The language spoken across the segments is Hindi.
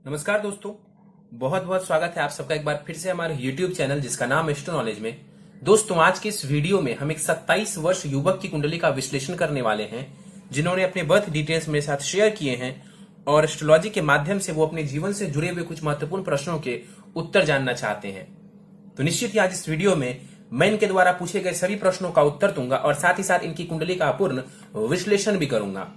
नमस्कार दोस्तों, बहुत बहुत स्वागत है आप सबका एक बार फिर से हमारे YouTube चैनल जिसका नाम है एस्ट्रो नॉलेज में। दोस्तों, आज के इस वीडियो में हम एक 27 वर्ष युवक की कुंडली का विश्लेषण करने वाले हैं, जिन्होंने अपने बर्थ डिटेल्स मेरे साथ शेयर किए हैं और एस्ट्रोलॉजी के माध्यम से वो अपने जीवन से जुड़े हुए कुछ महत्वपूर्ण प्रश्नों के उत्तर जानना चाहते हैं। तो निश्चित ही आज इस वीडियो में मैं इनके द्वारा पूछे गए सभी प्रश्नों का उत्तर दूंगा और साथ ही साथ इनकी कुंडली का पूर्ण विश्लेषण भी करूंगा।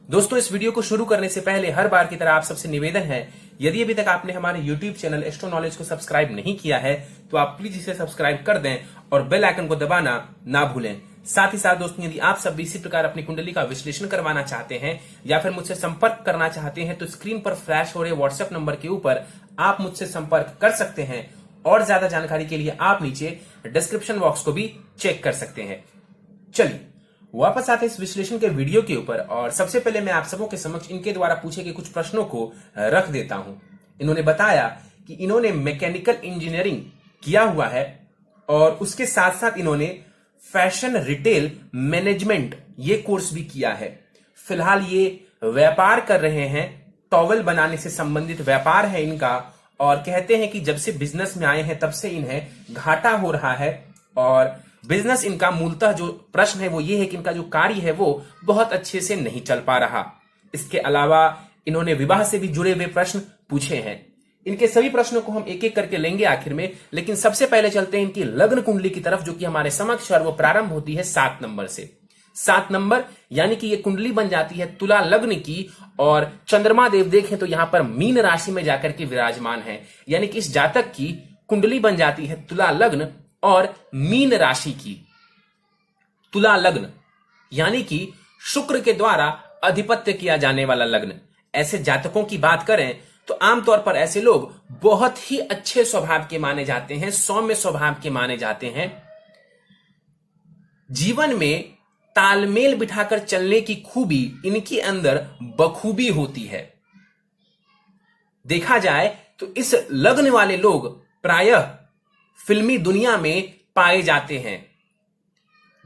दोस्तों, इस वीडियो को शुरू करने से पहले हर बार की तरह आप सबसे निवेदन है, यदि अभी तक आपने हमारे YouTube चैनल एस्ट्रो नॉलेज को सब्सक्राइब नहीं किया है तो आप प्लीज इसे सब्सक्राइब कर दें और बेल आइकन को दबाना ना भूलें। साथ ही साथ दोस्तों, यदि आप सब भी इसी प्रकार अपनी कुंडली का विश्लेषण करवाना चाहते हैं या फिर मुझसे संपर्क करना चाहते हैं तो स्क्रीन पर फ्लैश हो रहे व्हाट्सएप नंबर के ऊपर आप मुझसे संपर्क कर सकते हैं और ज्यादा जानकारी के लिए आप नीचे डिस्क्रिप्शन बॉक्स को भी चेक कर सकते हैं। चलिए वापस आते इस विश्लेषण के वीडियो के ऊपर और सबसे पहले मैं आप सबों के समक्ष इनके द्वारा पूछे गए कुछ प्रश्नों को रख देता हूं। इन्होंने बताया कि इन्होंने मैकेनिकल इंजीनियरिंग किया हुआ है और उसके साथ साथ इन्होंने फैशन रिटेल मैनेजमेंट ये कोर्स भी किया है। फिलहाल ये व्यापार कर रहे हैं, टॉवल बनाने से संबंधित व्यापार है इनका और कहते हैं कि जब से बिजनेस में आए हैं तब से इन्हें घाटा हो रहा है और बिजनेस इनका मूलतः जो प्रश्न है वो ये है कि इनका जो कार्य है वो बहुत अच्छे से नहीं चल पा रहा। इसके अलावा इन्होंने विवाह से भी जुड़े हुए प्रश्न पूछे हैं। इनके सभी प्रश्नों को हम एक एक करके लेंगे आखिर में, लेकिन सबसे पहले चलते हैं इनकी लग्न कुंडली की तरफ, जो कि हमारे समक्ष और वो प्रारंभ होती है 7 नंबर से। 7 नंबर यानी कि ये कुंडली बन जाती है तुला लग्न की और चंद्रमा देव देखें तो यहां पर मीन राशि में जाकर के विराजमान है, यानी कि इस जातक की कुंडली बन जाती है तुला लग्न और मीन राशि की। तुला लग्न यानी कि शुक्र के द्वारा अधिपत्य किया जाने वाला लग्न। ऐसे जातकों की बात करें तो आमतौर पर ऐसे लोग बहुत ही अच्छे स्वभाव के माने जाते हैं, सौम्य स्वभाव के माने जाते हैं। जीवन में तालमेल बिठाकर चलने की खूबी इनके अंदर बखूबी होती है। देखा जाए तो इस लग्न वाले लोग प्रायः फिल्मी दुनिया में पाए जाते हैं।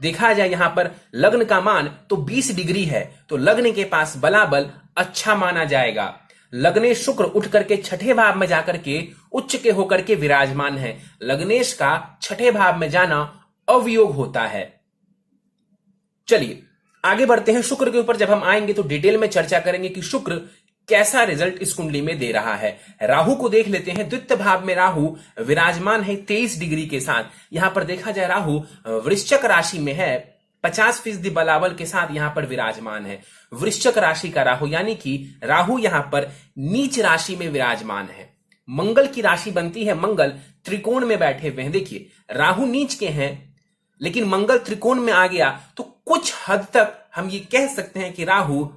देखा जाए यहां पर लग्न का मान तो 20 डिग्री है, तो लग्न के पास बलाबल अच्छा माना जाएगा। लग्नेश शुक्र उठ करके छठे भाव में जाकर के उच्च के होकर के विराजमान है। लग्नेश का छठे भाव में जाना अवयोग होता है। चलिए आगे बढ़ते हैं। शुक्र के ऊपर जब हम आएंगे तो डिटेल में चर्चा करेंगे कि शुक्र कैसा रिजल्ट इस कुंडली में दे रहा है। राहु को देख लेते हैं। द्वितीय भाव में राहु विराजमान है 23 डिग्री के साथ। यहां पर देखा जाए राहु वृश्चिक राशि में है, 50% बलाबल के साथ यहां पर विराजमान है। वृश्चिक राशि का राहु यानी कि राहु यहां पर नीच राशि में विराजमान है। मंगल की राशि बनती है, मंगल त्रिकोण में बैठे हुए हैं। देखिए राहु नीच के हैं लेकिन मंगल त्रिकोण में आ गया तो कुछ हद तक हम ये कह सकते हैं कि राहु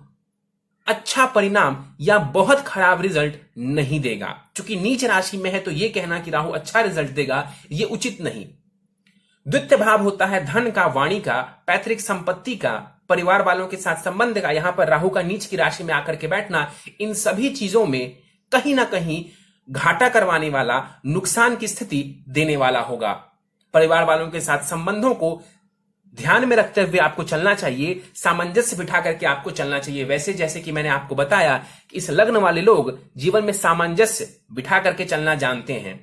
अच्छा परिणाम या बहुत खराब रिजल्ट नहीं देगा। क्योंकि नीच राशि में है तो यह कहना कि राहु अच्छा रिजल्ट देगा ये उचित नहीं। द्वितीय भाव होता है धन का, वाणी का, पैतृक संपत्ति का, परिवार वालों के साथ संबंध का। यहां पर राहु का नीच की राशि में आकर के बैठना इन सभी चीजों में कहीं ना कहीं घाटा करवाने वाला, नुकसान की स्थिति देने वाला होगा। परिवार वालों के साथ संबंधों को ध्यान में रखते हुए आपको चलना चाहिए, सामंजस्य बिठा करके आपको चलना चाहिए। वैसे जैसे कि मैंने आपको बताया कि इस लग्न वाले लोग जीवन में सामंजस्य बिठा करके चलना जानते हैं,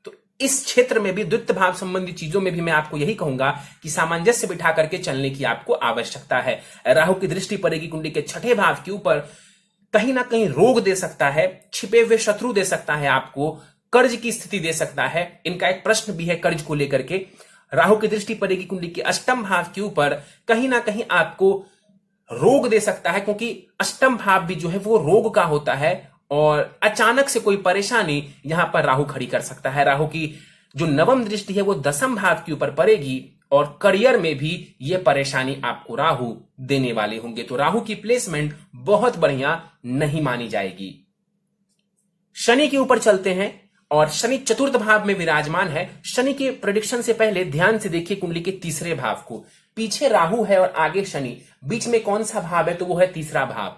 तो इस क्षेत्र में भी द्वितीय भाव संबंधी चीजों में भी मैं आपको यही कहूंगा कि सामंजस्य बिठा करके चलने की आपको आवश्यकता है। राहु की दृष्टि पड़ेगी कुंडली के छठे भाव के ऊपर, कहीं ना कहीं रोग दे सकता है, छिपे हुए शत्रु दे सकता है, आपको कर्ज की स्थिति दे सकता है। इनका एक प्रश्न भी है कर्ज को लेकर के। राहु की दृष्टि पड़ेगी कुंडली के अष्टम भाव के ऊपर, कहीं ना कहीं आपको रोग दे सकता है, क्योंकि अष्टम भाव भी जो है वो रोग का होता है और अचानक से कोई परेशानी यहां पर राहु खड़ी कर सकता है। राहु की जो नवम दृष्टि है वो दसम भाव के ऊपर पड़ेगी और करियर में भी ये परेशानी आपको राहु देने वाले होंगे। तो राहु की प्लेसमेंट बहुत बढ़िया नहीं मानी जाएगी। शनि के ऊपर चलते हैं और शनि चतुर्थ भाव में विराजमान है। शनि के प्रेडिक्शन से पहले ध्यान से देखिए कुंडली के तीसरे भाव को। पीछे राहु है और आगे शनि, बीच में कौन सा भाव है तो वो है तीसरा भाव।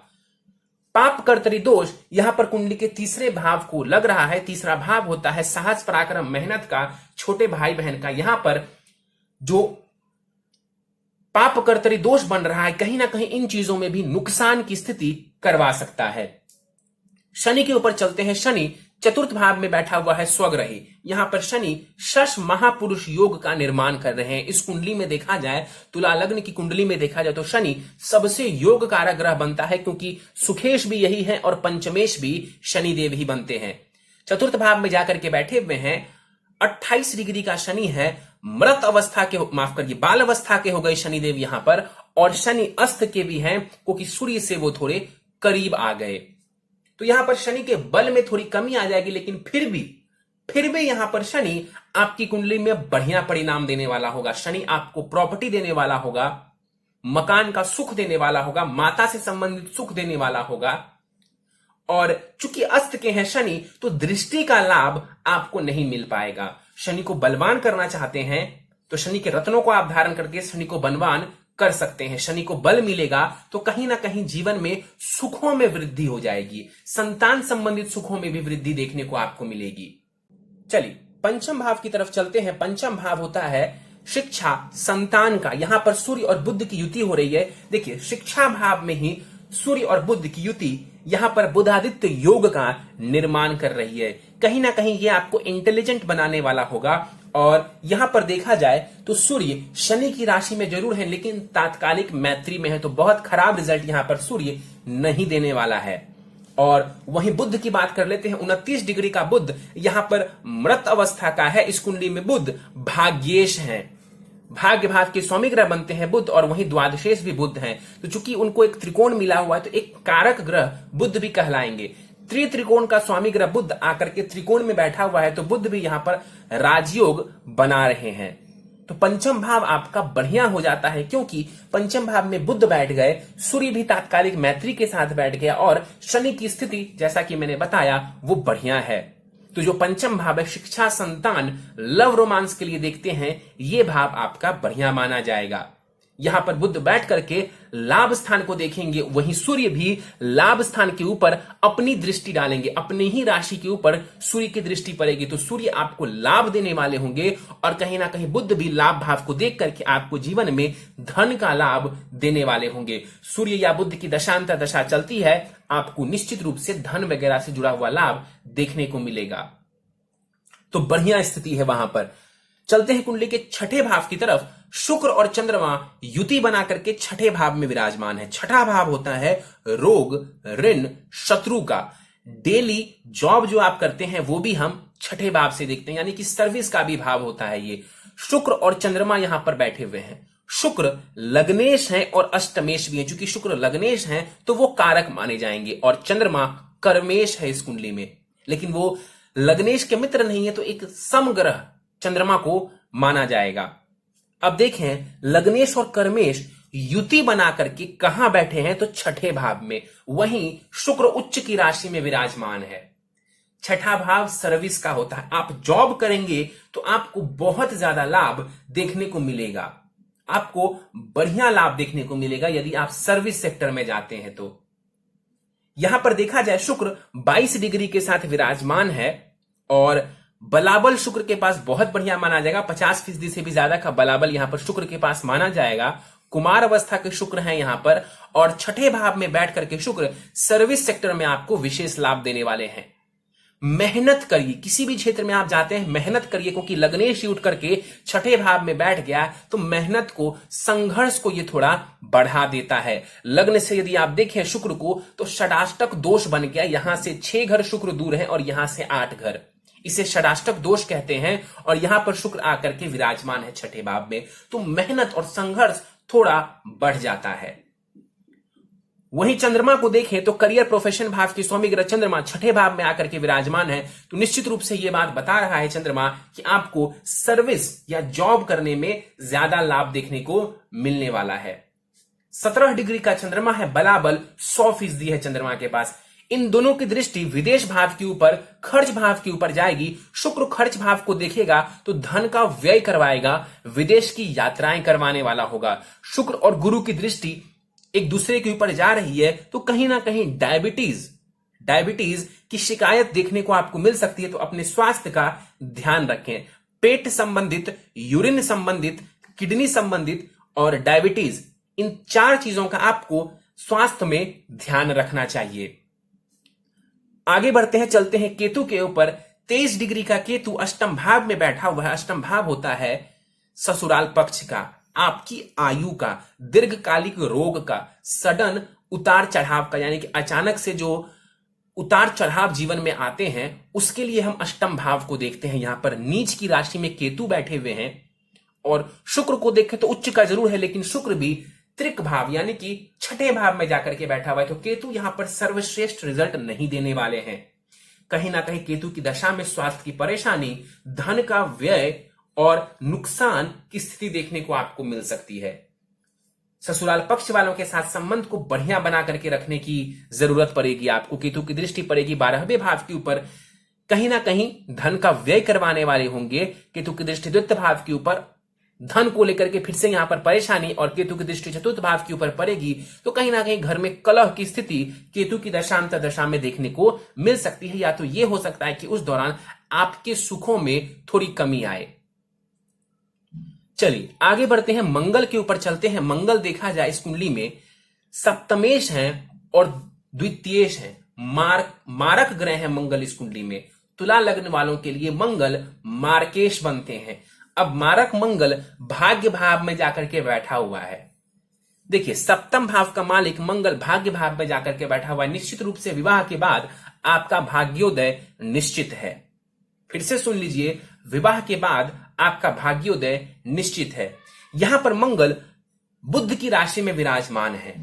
पाप कर्तरी दोष यहां पर कुंडली के तीसरे भाव को लग रहा है। तीसरा भाव होता है साहस, पराक्रम, मेहनत का, छोटे भाई बहन का। यहां पर जो पाप कर्तरी दोष बन रहा है कहीं ना कहीं इन चीजों में भी नुकसान की स्थिति करवा सकता है। शनि के ऊपर चलते हैं। शनि चतुर्थ भाव में बैठा हुआ है स्वग्रही। यहां पर शनि शश महापुरुष योग का निर्माण कर रहे हैं। इस कुंडली में देखा जाए, तुला लग्न की कुंडली में देखा जाए तो शनि सबसे योग कारक ग्रह बनता है, क्योंकि सुखेश भी यही है और पंचमेश भी शनिदेव ही बनते हैं। चतुर्थ भाव में जाकर के बैठे हुए हैं। 28 डिग्री का शनि है। मृत अवस्था के, माफ करिए, बाल अवस्था के हो गए शनिदेव यहां पर, और शनि अस्त के भी हैं, क्योंकि सूर्य से वो थोड़े करीब आ गए। तो यहां पर शनि के बल में थोड़ी कमी आ जाएगी, लेकिन फिर भी यहां पर शनि आपकी कुंडली में बढ़िया परिणाम देने वाला होगा। शनि आपको प्रॉपर्टी देने वाला होगा, मकान का सुख देने वाला होगा, माता से संबंधित सुख देने वाला होगा। और चूंकि अस्त के हैं शनि, तो दृष्टि का लाभ आपको नहीं मिल पाएगा। शनि को बलवान करना चाहते हैं तो शनि के रत्नों को आप धारण करके शनि को बलवान कर सकते हैं। शनि को बल मिलेगा तो कहीं ना कहीं जीवन में सुखों में वृद्धि हो जाएगी। संतान संबंधित सुखों में भी वृद्धि देखने को आपको मिलेगी। चलिए पंचम भाव की तरफ चलते हैं। पंचम भाव होता है शिक्षा, संतान का। यहां पर सूर्य और बुध की युति हो रही है। देखिए, शिक्षा भाव में ही सूर्य और बुध की युति यहां पर बुधादित्य योग का निर्माण कर रही है। कहीं ना कहीं ये आपको इंटेलिजेंट बनाने वाला होगा। और यहां पर देखा जाए तो सूर्य शनि की राशि में जरूर है, लेकिन तात्कालिक मैत्री में है, तो बहुत खराब रिजल्ट यहां पर सूर्य नहीं देने वाला है। और वहीं बुध की बात कर लेते हैं। 29 डिग्री का बुध यहां पर मृत अवस्था का है। इस कुंडली में बुध भाग्येश है, भाग्य भाव के स्वामी ग्रह बनते हैं बुध, और वहीं द्वादशेश भी बुध हैं। तो चूंकि उनको एक त्रिकोण मिला हुआ है, तो एक कारक ग्रह बुध भी कहलाएंगे। त्रिकोण का स्वामी ग्रह बुध आकर के त्रिकोण में बैठा हुआ है, तो बुध भी यहां पर राजयोग बना रहे हैं। तो पंचम भाव आपका बढ़िया हो जाता है, क्योंकि पंचम भाव में बुध बैठ गए, सूर्य भी तात्कालिक मैत्री के साथ बैठ गया, और शनि की स्थिति जैसा कि मैंने बताया वो बढ़िया है। तो जो पंचम भाव है, शिक्षा, संतान, लव रोमांस के लिए देखते हैं, ये भाव आपका बढ़िया माना जाएगा। यहां पर बुध बैठ करके लाभ स्थान को देखेंगे, वहीं सूर्य भी लाभ स्थान के ऊपर अपनी दृष्टि डालेंगे। अपनी ही राशि के ऊपर सूर्य की दृष्टि पड़ेगी, तो सूर्य आपको लाभ देने वाले होंगे। और कहीं ना कहीं बुध भी लाभ भाव को देख करके आपको जीवन में धन का लाभ देने वाले होंगे। सूर्य या बुध की दशांतर दशा चलती है, आपको निश्चित रूप से धन वगैरह से जुड़ा हुआ लाभ देखने को मिलेगा। तो बढ़िया स्थिति है वहां पर। चलते हैं कुंडली के छठे भाव की तरफ। शुक्र और चंद्रमा युति बना करके छठे भाव में विराजमान है। छठा भाव होता है रोग, ऋण, शत्रु का। डेली जॉब जो आप करते हैं वो भी हम छठे भाव से देखते हैं, यानी कि सर्विस का भी भाव होता है ये। शुक्र और चंद्रमा यहां पर बैठे हुए हैं। शुक्र लग्नेश है और अष्टमेश भी है। चूंकि शुक्र लग्नेश है तो वो कारक माने जाएंगे, और चंद्रमा कर्मेश है इस कुंडली में, लेकिन वो लग्नेश के मित्र नहीं है, तो एक समग्रह चंद्रमा को माना जाएगा। अब देखें, लग्नेश और कर्मेश युति बना करके कहां बैठे हैं, तो छठे भाव में। वहीं शुक्र उच्च की राशि में विराजमान है। छठा भाव सर्विस का होता है। आप जॉब करेंगे तो आपको बहुत ज्यादा लाभ देखने को मिलेगा। आपको बढ़िया लाभ देखने को मिलेगा यदि आप सर्विस सेक्टर में जाते हैं। तो यहां पर देखा जाए, शुक्र 22 डिग्री के साथ विराजमान है, और बलाबल शुक्र के पास बहुत बढ़िया माना जाएगा। 50% से भी ज्यादा का बलाबल यहां पर शुक्र के पास माना जाएगा। कुमार अवस्था के शुक्र हैं यहां पर, और छठे भाव में बैठ करके शुक्र सर्विस सेक्टर में आपको विशेष लाभ देने वाले हैं। मेहनत करिए, किसी भी क्षेत्र में आप जाते हैं मेहनत करिए, क्योंकि लग्नेश उठ करके छठे भाव में बैठ गया तो मेहनत को, संघर्ष को ये थोड़ा बढ़ा देता है। लग्न से यदि आप देखें शुक्र को, तो षडाष्टक दोष बन गया। यहां से 6 घर शुक्र दूर है और यहां से 8 घर, इसे षडाष्टक दोष कहते हैं। और यहां पर शुक्र आकर के विराजमान है छठे भाव में, तो मेहनत और संघर्ष थोड़ा बढ़ जाता है। वहीं चंद्रमा को देखें तो करियर, प्रोफेशन भाव के स्वामी ग्रह चंद्रमा छठे भाव में आकर के विराजमान है, तो निश्चित रूप से यह बात बता रहा है चंद्रमा कि आपको सर्विस या जॉब करने में ज्यादा लाभ देखने को मिलने वाला है। 17 डिग्री का चंद्रमा है, बलाबल 100% है चंद्रमा के पास। इन दोनों की दृष्टि विदेश भाव के ऊपर, खर्च भाव के ऊपर जाएगी। शुक्र खर्च भाव को देखेगा तो धन का व्यय करवाएगा, विदेश की यात्राएं करवाने वाला होगा। शुक्र और गुरु की दृष्टि एक दूसरे के ऊपर जा रही है, तो कहीं ना कहीं डायबिटीज की शिकायत देखने को आपको मिल सकती है। तो अपने स्वास्थ्य का ध्यान रखें। पेट संबंधित, यूरिन संबंधित, किडनी संबंधित और डायबिटीज, इन 4 चीजों का आपको स्वास्थ्य में ध्यान रखना चाहिए। आगे बढ़ते हैं, चलते हैं केतु के ऊपर। 23 डिग्री का केतु अष्टम भाव में बैठा हुआ है। अष्टम भाव होता है ससुराल पक्ष का, आपकी आयु का, दीर्घकालिक रोग का, सडन उतार चढ़ाव का, यानी कि अचानक से जो उतार चढ़ाव जीवन में आते हैं उसके लिए हम अष्टम भाव को देखते हैं। यहां पर नीच की राशि में केतु बैठे हुए हैं और शुक्र को देखें तो उच्च का जरूर है, लेकिन शुक्र भी त्रिक भाव यानी कि छठे भाव में जाकर के बैठा हुआ है। तो केतु यहां पर सर्वश्रेष्ठ रिजल्ट नहीं देने वाले हैं। कहीं ना कहीं केतु की दशा में स्वास्थ्य की परेशानी, धन का व्यय और नुकसान की स्थिति देखने को आपको मिल सकती है। ससुराल पक्ष वालों के साथ संबंध को बढ़िया बना करके रखने की जरूरत पड़ेगी आपको। केतु की दृष्टि पड़ेगी 12वें भाव के ऊपर, कहीं ना कहीं धन का व्यय करवाने वाले होंगे। केतु की दृष्टि द्वितीय भाव के ऊपर, धन को लेकर के फिर से यहां पर परेशानी, और केतु की दृष्टि चतुर्थ भाव के ऊपर पड़ेगी तो कहीं ना कहीं घर में कलह की स्थिति केतु की दशांतर दशा में देखने को मिल सकती है। या तो यह हो सकता है कि उस दौरान आपके सुखों में थोड़ी कमी आए। चलिए आगे बढ़ते हैं, मंगल के ऊपर चलते हैं। मंगल देखा जाए इस कुंडली में सप्तमेश हैं और द्वितीयेश हैं, मारक ग्रह है मंगल इस कुंडली में। तुला लग्न वालों के लिए मंगल मार्केश बनते हैं। अब मारक मंगल भाग्य भाव में जाकर के बैठा हुआ है। देखिए सप्तम भाव का मालिक मंगल भाग्य भाव में जाकर के बैठा हुआ है। निश्चित रूप से विवाह के बाद आपका भाग्योदय निश्चित है। फिर से सुन लीजिए, विवाह के बाद आपका भाग्योदय निश्चित है। यहां पर मंगल बुध की राशि में विराजमान है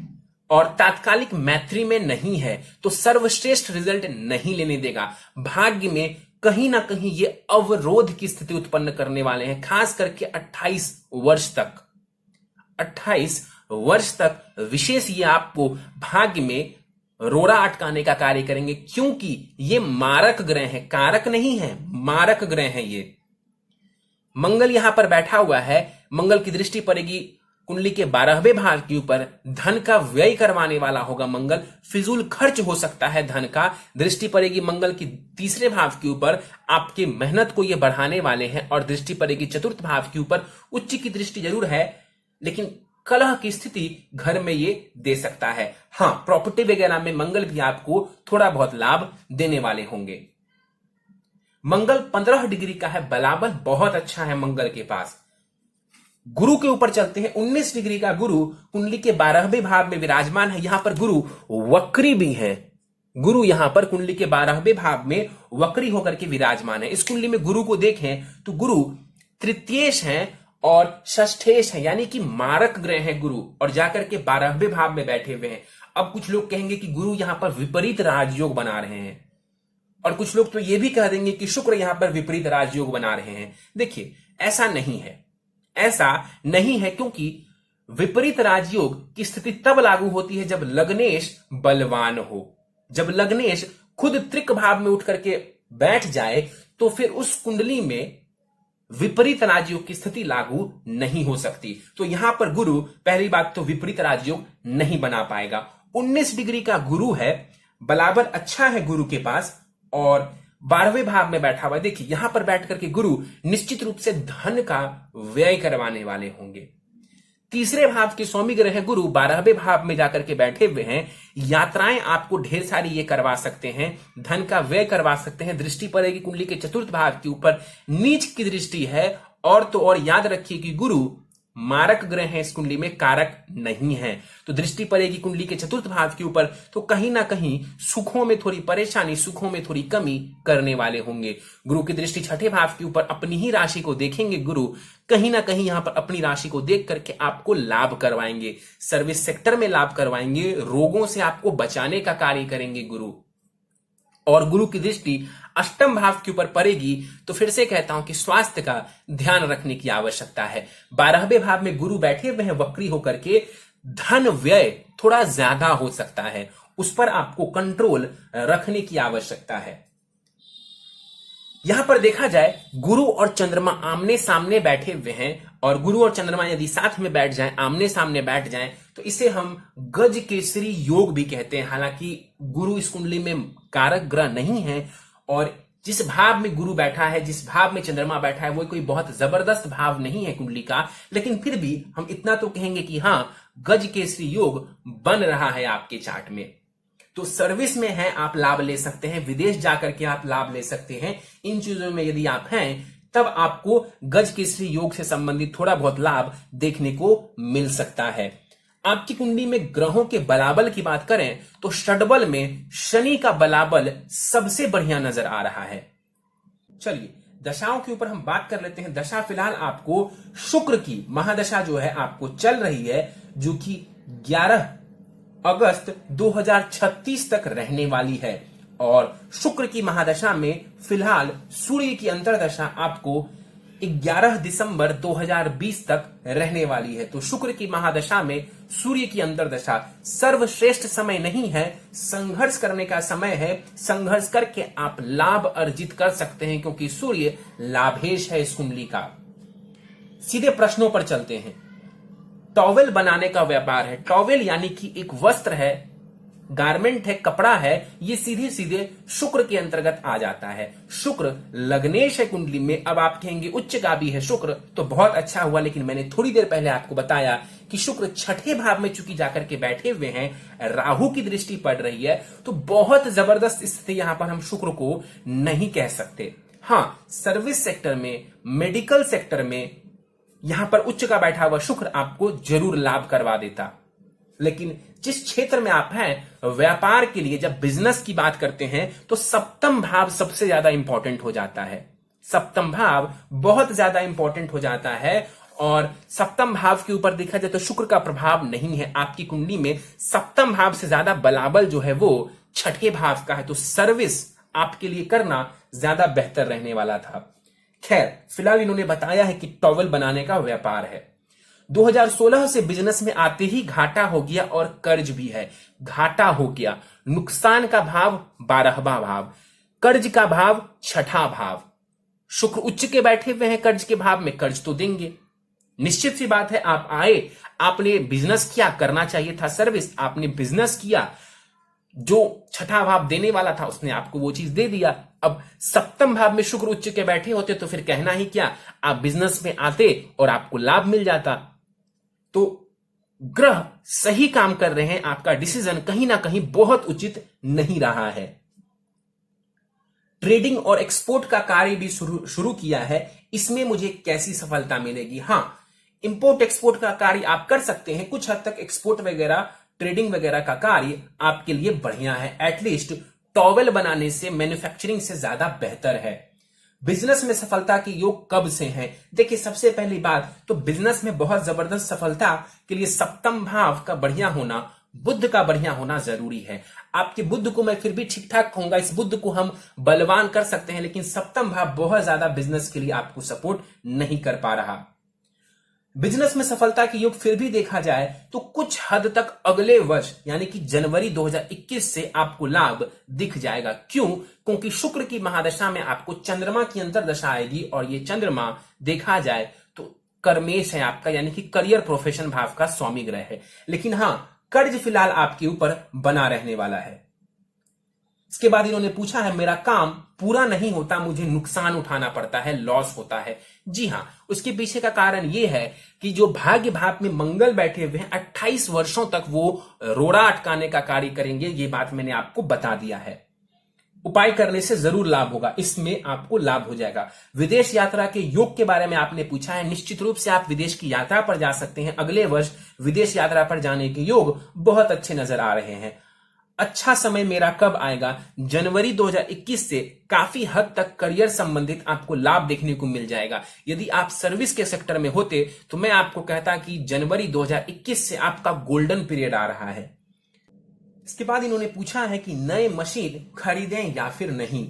और तात्कालिक मैत्री में नहीं है, तो सर्वश्रेष्ठ रिजल्ट नहीं लेने देगा। भाग्य में कहीं ना कहीं ये अवरोध की स्थिति उत्पन्न करने वाले हैं, खास करके 28 वर्ष तक। 28 वर्ष तक विशेष ये आपको भाग्य में रोड़ा अटकाने का कार्य करेंगे, क्योंकि ये मारक ग्रह है, कारक नहीं है, मारक ग्रह है ये। मंगल यहां पर बैठा हुआ है, मंगल की दृष्टि पड़ेगी कुंडली के 12वें भाव के ऊपर। धन का व्यय करवाने वाला होगा मंगल, फिजूल खर्च हो सकता है धन का। दृष्टि पड़ेगी मंगल की तीसरे भाव के ऊपर, आपकी मेहनत को ये बढ़ाने वाले हैं। और दृष्टि पड़ेगी चतुर्थ भाव के ऊपर, उच्च की दृष्टि जरूर है लेकिन कलह की स्थिति घर में ये दे सकता है। हां, प्रॉपर्टी वगैरह में मंगल भी आपको थोड़ा बहुत लाभ देने वाले होंगे। मंगल 15 डिग्री का है, बलाबल बहुत अच्छा है मंगल के पास। गुरु के ऊपर चलते हैं। 19 डिग्री का गुरु कुंडली के 12वें भाव में विराजमान है। यहां पर गुरु वक्री भी है। गुरु यहां पर कुंडली के 12वें भाव में वक्री होकर के विराजमान है। इस कुंडली में गुरु को देखें तो गुरु तृतीयेश है और षष्ठेश है, यानी कि मारक ग्रह है गुरु, और जाकर के 12वें भाव में बैठे हुए हैं। अब कुछ लोग कहेंगे कि गुरु यहां पर विपरीत राजयोग बना रहे हैं, और कुछ लोग तो यह भी कह देंगे कि शुक्र यहां पर विपरीत राजयोग बना रहे हैं। देखिए ऐसा नहीं है, ऐसा नहीं है, क्योंकि विपरीत राजयोग की स्थिति तब लागू होती है जब लग्नेश बलवान हो। जब लग्नेश खुद त्रिक भाव में उठ करके बैठ जाए तो फिर उस कुंडली में विपरीत राजयोग की स्थिति लागू नहीं हो सकती। तो यहां पर गुरु पहली बात तो विपरीत राजयोग नहीं बना पाएगा। 19 डिग्री का गुरु है, बलाबर अच्छा है गुरु के पास, और 12वें भाव में बैठा हुआ है। देखिए यहां पर बैठ करके गुरु निश्चित रूप से धन का व्यय करवाने वाले होंगे। तीसरे भाव के स्वामी ग्रह गुरु 12वें भाव में जाकर के बैठे हुए हैं। यात्राएं आपको ढेर सारी ये करवा सकते हैं, धन का व्यय करवा सकते हैं। दृष्टि पड़ेगी कुंडली के चतुर्थ भाव के ऊपर, नीच की दृष्टि है। और तो और याद रखिए कि गुरु मारक ग्रह है, इस कुंडली में कारक नहीं है। तो दृष्टि पड़ेगी कुंडली के चतुर्थ भाव के ऊपर, तो कहीं ना कहीं सुखों में थोड़ी परेशानी, सुखों में थोड़ी कमी करने वाले होंगे। गुरु की दृष्टि छठे भाव के ऊपर, अपनी ही राशि को देखेंगे गुरु, कहीं ना कहीं यहां पर अपनी राशि को देख करके आपको लाभ करवाएंगे, सर्विस सेक्टर में लाभ करवाएंगे, रोगों से आपको बचाने का कार्य करेंगे गुरु। और गुरु की दृष्टि अष्टम भाव के ऊपर पड़ेगी, तो फिर से कहता हूं कि स्वास्थ्य का ध्यान रखने की आवश्यकता है। 12वें भाव में गुरु बैठे हुए हैं वक्री होकर के, धन व्यय थोड़ा ज्यादा हो सकता है, उस पर आपको कंट्रोल रखने की आवश्यकता है। यहां पर देखा जाए गुरु और चंद्रमा आमने सामने बैठे हुए हैं, और गुरु और चंद्रमा यदि साथ में बैठ जाएं, आमने सामने बैठ जाएं, तो इसे हम गज केसरी योग भी कहते हैं। हालांकि गुरु इस कुंडली में कारक ग्रह नहीं है, और जिस भाव में गुरु बैठा है, जिस भाव में चंद्रमा बैठा है, वो कोई बहुत जबरदस्त भाव नहीं है कुंडली का, लेकिन फिर भी हम इतना तो कहेंगे कि हां, गज केसरी योग बन रहा है आपके चार्ट में। तो सर्विस में है आप लाभ ले सकते हैं, विदेश जाकर के आप लाभ ले सकते हैं। इन चीजों में यदि आप हैं तब आपको गज केसरी योग से संबंधित थोड़ा बहुत लाभ देखने को मिल सकता है। आपकी कुंडली में ग्रहों के बलाबल की बात करें तो षडबल में शनि का बलाबल सबसे बढ़िया नजर आ रहा है। चलिए दशाओं के ऊपर हम बात कर लेते हैं। दशा फिलहाल आपको शुक्र की महादशा जो है आपको चल रही है, जो कि 11 अगस्त 2036 तक रहने वाली है। और शुक्र की महादशा में फिलहाल सूर्य की अंतर्दशा आपको 11 दिसंबर 2020 तक रहने वाली है। तो शुक्र की महादशा में सूर्य की अंतर्दशा सर्वश्रेष्ठ समय नहीं है, संघर्ष करने का समय है। संघर्ष करके आप लाभ अर्जित कर सकते हैं, क्योंकि सूर्य लाभेश है इस कुंडली का। सीधे प्रश्नों पर चलते हैं। टॉवेल बनाने का व्यापार है। टॉवेल यानी कि एक वस्त्र है, गारमेंट है, कपड़ा है, ये सीधे सीधे शुक्र के अंतर्गत आ जाता है। शुक्र लग्नेश है कुंडली में। अब आप कहेंगे उच्चगामी है शुक्र, तो बहुत अच्छा हुआ, लेकिन मैंने थोड़ी देर पहले आपको बताया कि शुक्र छठे भाव में चूंकि जाकर के बैठे हुए हैं, राहु की दृष्टि पड़ रही है, तो बहुत जबरदस्त स्थिति यहां पर हम शुक्र को नहीं कह सकते। हां, सर्विस सेक्टर में, मेडिकल सेक्टर में यहां पर उच्च का बैठा हुआ शुक्र आपको जरूर लाभ करवा देता। लेकिन जिस क्षेत्र में आप हैं, व्यापार के लिए जब बिजनेस की बात करते हैं तो सप्तम भाव सबसे ज्यादा इंपॉर्टेंट हो जाता है। सप्तम भाव बहुत ज्यादा इंपॉर्टेंट हो जाता है। और सप्तम भाव के ऊपर देखा जाए तो शुक्र का प्रभाव नहीं है आपकी कुंडली में। सप्तम भाव से ज्यादा बलाबल जो है वो छठे भाव का है। तो सर्विस आपके लिए करना ज्यादा बेहतर रहने वाला था। खैर, फिलहाल इन्होंने बताया है कि टॉवल बनाने का व्यापार है। 2016 से बिजनेस में आते ही घाटा हो गया और कर्ज भी है। घाटा हो गया, नुकसान का भाव 12वां भाव, कर्ज का भाव छठा भाव। शुक्र उच्च के बैठे हुए हैं कर्ज के भाव में, कर्ज तो देंगे। निश्चित सी बात है, आप आए, आपने बिजनेस किया, करना चाहिए था सर्विस, आपने बिजनेस किया, जो छठा भाव देने वाला था उसने आपको वो चीज दे दिया। अब सप्तम भाव में शुक्र उच्च के बैठे होते तो फिर कहना ही क्या, आप बिजनेस में आते और आपको लाभ मिल जाता। तो ग्रह सही काम कर रहे हैं, आपका डिसीजन कहीं ना कहीं बहुत उचित नहीं रहा है। ट्रेडिंग और एक्सपोर्ट का कार्य भी शुरू किया है, इसमें मुझे कैसी सफलता मिलेगी? हां, इंपोर्ट एक्सपोर्ट का कार्य आप कर सकते हैं। कुछ हद तक एक्सपोर्ट वगैरह, ट्रेडिंग वगैरह का कार्य आपके लिए बढ़िया है। एटलीस्ट टॉवेल बनाने से, मैन्युफैक्चरिंग से ज्यादा बेहतर है। बिजनेस में सफलता के योग कब से हैं? देखिए, सबसे पहली बात तो बिजनेस में बहुत जबरदस्त सफलता के लिए सप्तम भाव का बढ़िया होना, बुध का बढ़िया होना जरूरी है। आपके बुध को मैं फिर भी ठीक ठाक कहूंगा, इस बुध को हम बलवान कर सकते हैं, लेकिन सप्तम भाव बहुत ज्यादा बिजनेस के लिए आपको सपोर्ट नहीं कर पा रहा। बिजनेस में सफलता के योग फिर भी देखा जाए तो कुछ हद तक अगले वर्ष यानी कि जनवरी 2021 से आपको लाभ दिख जाएगा। क्यों? क्योंकि शुक्र की महादशा में आपको चंद्रमा की अंतर्दशा आएगी, और ये चंद्रमा देखा जाए तो कर्मेश है आपका, यानी कि करियर प्रोफेशन भाव का स्वामी ग्रह है। लेकिन हां, कर्ज फिलहाल आपके ऊपर बना रहने वाला है। इसके बाद इन्होंने पूछा है, मेरा काम पूरा नहीं होता, मुझे नुकसान उठाना पड़ता है, लॉस होता है। जी हां, उसके पीछे का कारण यह है कि जो भाग्य भाव में मंगल बैठे हुए हैं, 28 वर्षों तक वो रोड़ा अटकाने का कार्य करेंगे। ये बात मैंने आपको बता दिया है। उपाय करने से जरूर लाभ होगा, इसमें आपको लाभ हो जाएगा। विदेश यात्रा के योग के बारे में आपने पूछा है, निश्चित रूप से आप विदेश की यात्रा पर जा सकते हैं। अगले वर्ष विदेश यात्रा पर जाने के योग बहुत अच्छे नजर आ रहे हैं। अच्छा समय मेरा कब आएगा? जनवरी 2021 से काफी हद तक करियर संबंधित आपको लाभ देखने को मिल जाएगा। यदि आप सर्विस के सेक्टर में होते तो मैं आपको कहता कि जनवरी 2021 से आपका गोल्डन पीरियड आ रहा है। इसके बाद इन्होंने पूछा है कि नए मशीन खरीदें या फिर नहीं।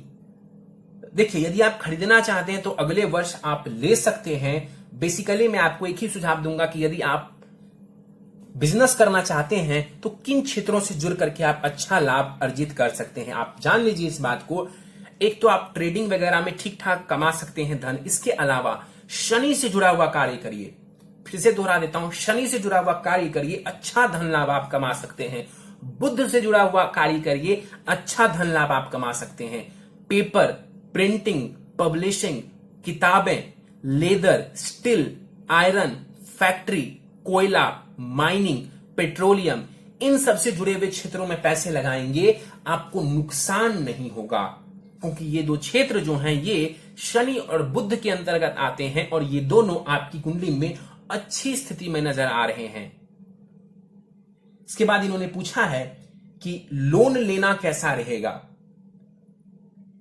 देखिए, यदि आप खरीदना चाहते हैं तो अगले वर्ष आप ले सकते हैं। बेसिकली मैं आपको एक ही सुझाव दूंगा कि यदि आप बिजनेस करना चाहते हैं तो किन क्षेत्रों से जुड़ करके आप अच्छा लाभ अर्जित कर सकते हैं, आप जान लीजिए इस बात को। एक तो आप ट्रेडिंग वगैरह में ठीक ठाक कमा सकते हैं धन। इसके अलावा शनि से जुड़ा हुआ कार्य करिए। फिर से दोहरा देता हूं, शनि से जुड़ा हुआ कार्य करिए, अच्छा धन लाभ आप कमा सकते हैं। बुध से जुड़ा हुआ कार्य करिए, अच्छा धन लाभ आप कमा सकते हैं। पेपर, प्रिंटिंग, पब्लिशिंग, किताबें, लेदर, स्टील, आयरन, फैक्ट्री, कोयला, माइनिंग, पेट्रोलियम, इन सबसे जुड़े हुए क्षेत्रों में पैसे लगाएंगे, आपको नुकसान नहीं होगा, क्योंकि ये दो क्षेत्र जो हैं ये शनि और बुध के अंतर्गत आते हैं और ये दोनों आपकी कुंडली में अच्छी स्थिति में नजर आ रहे हैं। इसके बाद इन्होंने पूछा है कि लोन लेना कैसा रहेगा।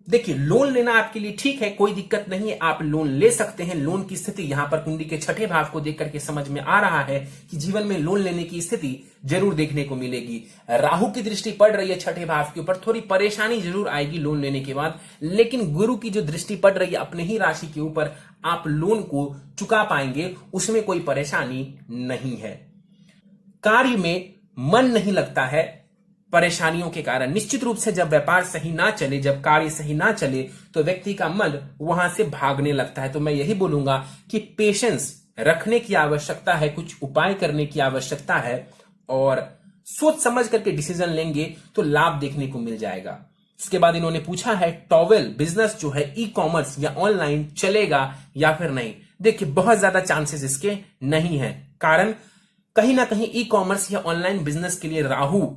देखिए, लोन लेना आपके लिए ठीक है, कोई दिक्कत नहीं है, आप लोन ले सकते हैं। लोन की स्थिति यहां पर कुंडली के छठे भाव को देख करके समझ में आ रहा है कि जीवन में लोन लेने की स्थिति जरूर देखने को मिलेगी। राहु की दृष्टि पड़ रही है छठे भाव के ऊपर, थोड़ी परेशानी जरूर आएगी लोन लेने के बाद, लेकिन गुरु की जो दृष्टि पड़ रही है अपने ही राशि के ऊपर, आप लोन को चुका पाएंगे, उसमें कोई परेशानी नहीं है। कार्य में मन नहीं लगता है परेशानियों के कारण। निश्चित रूप से जब व्यापार सही ना चले, जब कार्य सही ना चले, तो व्यक्ति का मन वहां से भागने लगता है। तो मैं यही बोलूंगा कि पेशेंस रखने की आवश्यकता है, कुछ उपाय करने की आवश्यकता है और सोच समझ करके डिसीजन लेंगे तो लाभ देखने को मिल जाएगा। इसके बाद इन्होंने पूछा है टॉवेल बिजनेस जो है ई कॉमर्स या ऑनलाइन चलेगा या फिर नहीं। देखिए, बहुत ज्यादा चांसेस इसके नहीं है, कारण कहीं ना कहीं ई कॉमर्स या ऑनलाइन बिजनेस के लिए राहु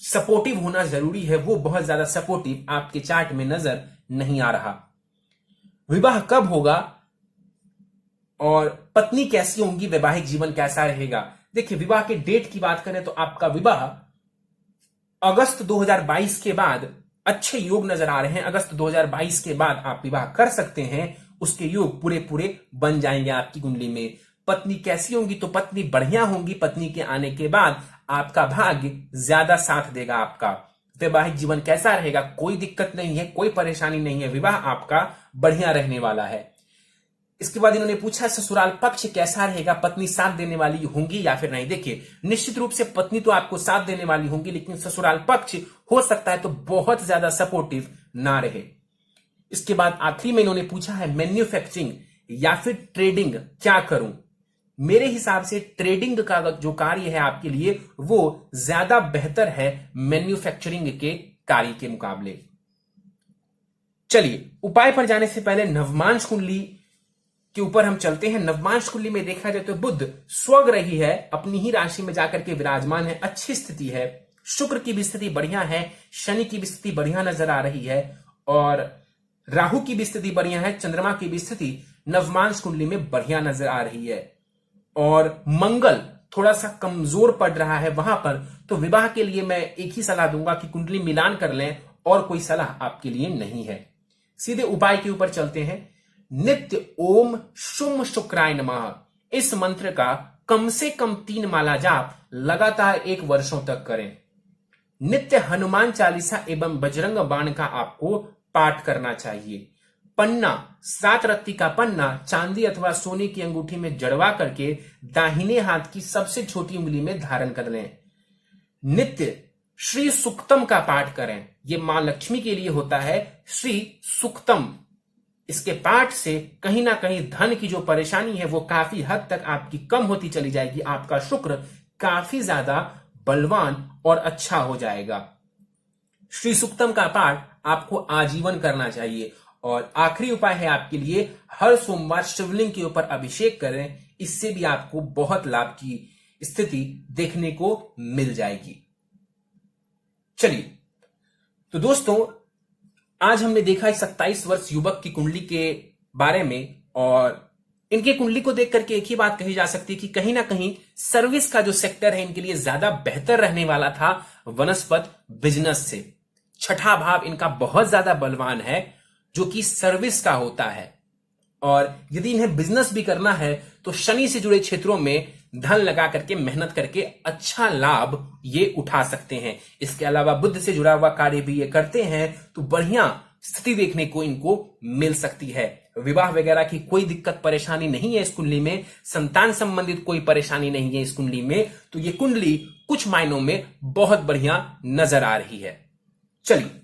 सपोर्टिव होना जरूरी है, वो बहुत ज्यादा सपोर्टिव आपके चार्ट में नजर नहीं आ रहा। विवाह कब होगा और पत्नी कैसी होंगी, वैवाहिक जीवन कैसा रहेगा। देखिए, विवाह के डेट की बात करें तो आपका विवाह अगस्त 2022 के बाद अच्छे योग नजर आ रहे हैं। अगस्त 2022 के बाद आप विवाह कर सकते हैं, उसके योग पूरे पूरे बन जाएंगे आपकी कुंडली में। पत्नी कैसी होंगी, तो पत्नी बढ़िया होंगी। पत्नी के आने के बाद आपका भाग्य ज्यादा साथ देगा आपका। वैवाहिक जीवन कैसा रहेगा, कोई दिक्कत नहीं है, कोई परेशानी नहीं है, विवाह आपका बढ़िया रहने वाला है। इसके बाद इन्होंने पूछा ससुराल पक्ष कैसा रहेगा, पत्नी साथ देने वाली होंगी या फिर नहीं। देखिए, निश्चित रूप से पत्नी तो आपको साथ देने वाली होंगी, लेकिन ससुराल पक्ष हो सकता है तो बहुत ज्यादा सपोर्टिव ना रहे। इसके बाद आखिरी में इन्होंने पूछा है मैन्युफैक्चरिंग या फिर ट्रेडिंग क्या करूं। मेरे हिसाब से ट्रेडिंग का जो कार्य है आपके लिए वो ज्यादा बेहतर है मैन्युफैक्चरिंग के कार्य के मुकाबले। चलिए, उपाय पर जाने से पहले नवमांश कुंडली के ऊपर हम चलते हैं। नवमांश कुंडली में देखा जाए तो बुध स्वग रही है, अपनी ही राशि में जाकर के विराजमान है, अच्छी स्थिति है। शुक्र की भी स्थिति बढ़िया है, शनि की भी स्थिति बढ़िया नजर आ रही है और राहु की भी स्थिति बढ़िया है, चंद्रमा की भी स्थिति नवमांश कुंडली में बढ़िया नजर आ रही है और मंगल थोड़ा सा कमजोर पड़ रहा है वहां पर। तो विवाह के लिए मैं एक ही सलाह दूंगा कि कुंडली मिलान कर लें, और कोई सलाह आपके लिए नहीं है। सीधे उपाय के ऊपर चलते हैं। नित्य ओम शुम शुक्राय नमः इस मंत्र का कम से कम 3 माला जाप लगातार 1 वर्षों तक करें। नित्य हनुमान चालीसा एवं बजरंग बाण का आपको पाठ करना चाहिए। पन्ना 7 रत्ती का पन्ना चांदी अथवा सोने की अंगूठी में जड़वा करके दाहिने हाथ की सबसे छोटी उंगली में धारण कर लें। नित्य श्री सुक्तम का पाठ करें। यह मां लक्ष्मी के लिए होता है, श्री सुक्तम। इसके पाठ से कहीं ना कहीं धन की जो परेशानी है वो काफी हद तक आपकी कम होती चली जाएगी। आपका शुक्र काफी ज्यादा बलवान और अच्छा हो जाएगा। श्री सुक्तम का पाठ आपको आजीवन करना चाहिए। और आखिरी उपाय है आपके लिए, हर सोमवार शिवलिंग के ऊपर अभिषेक करें। इससे भी आपको बहुत लाभ की स्थिति देखने को मिल जाएगी। चलिए, तो दोस्तों आज हमने देखा 27 वर्ष युवक की कुंडली के बारे में और इनके कुंडली को देख करके एक ही बात कही जा सकती है कि कहीं ना कहीं सर्विस का जो सेक्टर है इनके लिए ज्यादा बेहतर रहने वाला था वनस्पत बिजनेस से। छठा भाव इनका बहुत ज्यादा बलवान है जो कि सर्विस का होता है और यदि इन्हें बिजनेस भी करना है तो शनि से जुड़े क्षेत्रों में धन लगा करके मेहनत करके अच्छा लाभ ये उठा सकते हैं। इसके अलावा बुद्ध से जुड़ा हुआ कार्य भी ये करते हैं तो बढ़िया स्थिति देखने को इनको मिल सकती है। विवाह वगैरह की कोई दिक्कत परेशानी नहीं है इस कुंडली में, संतान संबंधित कोई परेशानी नहीं है इस कुंडली में। तो ये कुंडली कुछ मायनों में बहुत बढ़िया नजर आ रही है। चलिए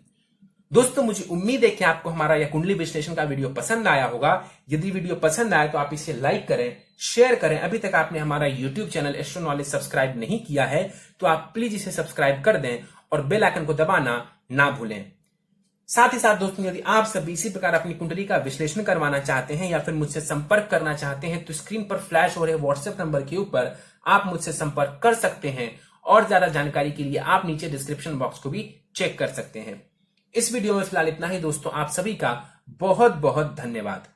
दोस्तों, मुझे उम्मीद है कि आपको हमारा यह कुंडली विश्लेषण का वीडियो पसंद आया होगा। यदि वीडियो पसंद आए तो आप इसे लाइक करें, शेयर करें। अभी तक आपने हमारा YouTube channel astro knowledge subscribe नहीं किया है तो आप प्लीज इसे सब्सक्राइब कर दें और बेल आइकन को दबाना ना भूलें। साथ ही साथ दोस्तों, यदि आप सभी इसी प्रकार अपनी कुंडली का विश्लेषण करवाना चाहते हैं या फिर मुझसे संपर्क करना चाहते हैं तो स्क्रीन पर फ्लैश हो रहे व्हाट्सएप नंबर के ऊपर आप मुझसे संपर्क कर सकते हैं और ज्यादा जानकारी के लिए आप नीचे डिस्क्रिप्शन बॉक्स को भी चेक कर सकते हैं। इस वीडियो में फिलहाल इतना ही दोस्तों, आप सभी का बहुत बहुत धन्यवाद।